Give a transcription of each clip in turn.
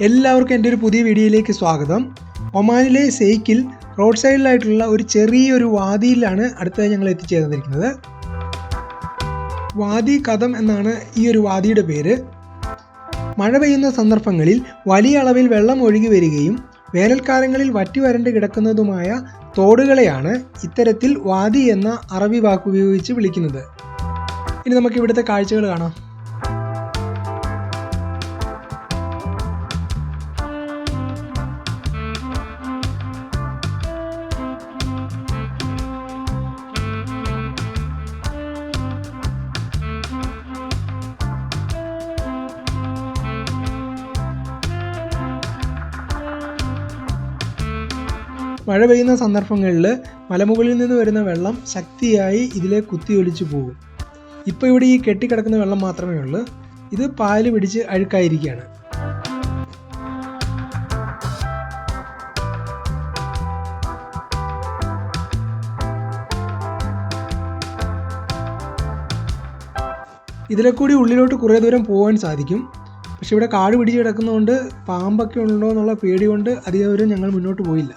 എല്ലാവർക്കും എൻ്റെ ഒരു പുതിയ വീഡിയോയിലേക്ക് സ്വാഗതം. ഒമാനിലെ സെയ്ക്കിൽ റോഡ് സൈഡിലായിട്ടുള്ള ഒരു ചെറിയൊരു വാദിയിലാണ് അടുത്തതായി ഞങ്ങൾ എത്തിച്ചേർന്നിരിക്കുന്നത്. വാദി കദം എന്നാണ് ഈ ഒരു വാദിയുടെ പേര്. മഴ പെയ്യുന്ന സന്ദർഭങ്ങളിൽ വലിയ അളവിൽ വെള്ളം ഒഴുകി വരികയും വേനൽക്കാലങ്ങളിൽ വറ്റി വരണ്ട് കിടക്കുന്നതുമായ തോടുകളെയാണ് ഇത്തരത്തിൽ വാദി എന്ന അറബി വാക്ക് ഉപയോഗിച്ച് വിളിക്കുന്നത്. ഇനി നമുക്ക് ഇവിടുത്തെ കാഴ്ചകൾ കാണാം. മഴ പെയ്യുന്ന സന്ദർഭങ്ങളിൽ മലമുകളിൽ നിന്ന് വരുന്ന വെള്ളം ശക്തിയായി ഇതിലെ കുത്തിയൊലിച്ചു പോകും. ഇപ്പോൾ ഇവിടെ ഈ കെട്ടിക്കിടക്കുന്ന വെള്ളം മാത്രമേ ഉള്ളൂ. ഇത് പായൽ പിടിച്ച് അഴുക്കായിരിക്കുകയാണ്. ഇതിലെ കൂടി ഉള്ളിലോട്ട് കുറേ ദൂരം പോകാൻ സാധിക്കും. പക്ഷെ ഇവിടെ കാട് പിടിച്ച് കിടക്കുന്നതുകൊണ്ട് പാമ്പൊക്കെ ഉണ്ടോ എന്നുള്ള പേടി കൊണ്ട് അധികം ദൂരം ഞങ്ങൾ മുന്നോട്ട് പോയില്ല.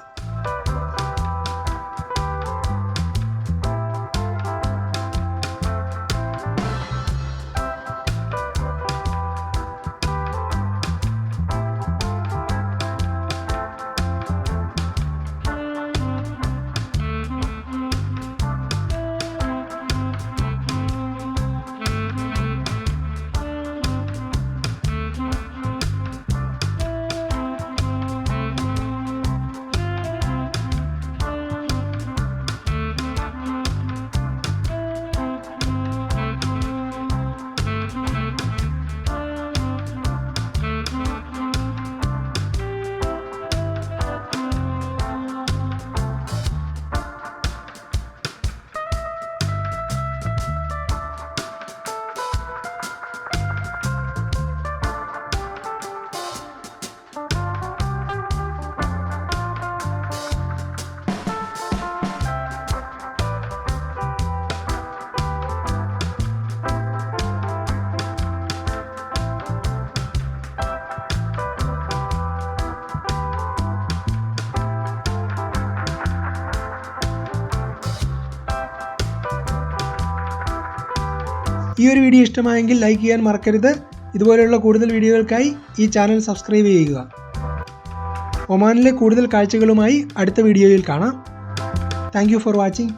ഈ ഒരു വീഡിയോ ഇഷ്ടമായെങ്കിൽ ലൈക്ക് ചെയ്യാൻ മറക്കരുത്. ഇതുപോലെയുള്ള കൂടുതൽ വീഡിയോകൾക്കായി ഈ ചാനൽ സബ്സ്ക്രൈബ് ചെയ്യുക. ഒമാനിലെ കൂടുതൽ കാഴ്ചകളുമായി അടുത്ത വീഡിയോയിൽ കാണാം. Thank you for watching.